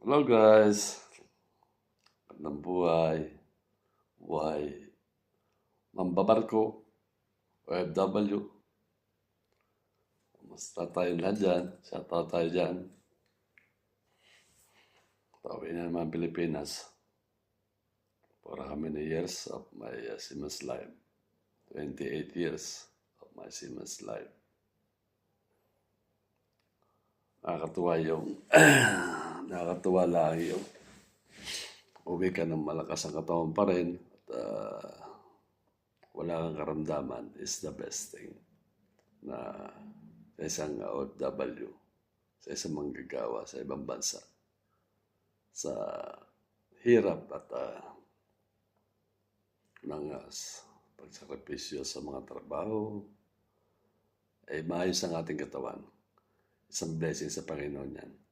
Hello guys, ng buhay, mambabarko, OFW, basta tayo lahat dyan, shoutout tayo dyan, pauwi na naman Pilipinas, for how many years of my seaman's life, 28 years of my seaman's life. Nakakatuwa yung, nakakatuwa lang yung uwi ka ng malakas ang katawan pa rin at wala kang karamdaman is the best thing na sa isang OFW, sa isang manggagawa sa ibang bansa. Sa hirap at ng pagsakripisyo sa mga trabaho, ay maayos ang ating katawan. Isang blessing sa Panginoon yan.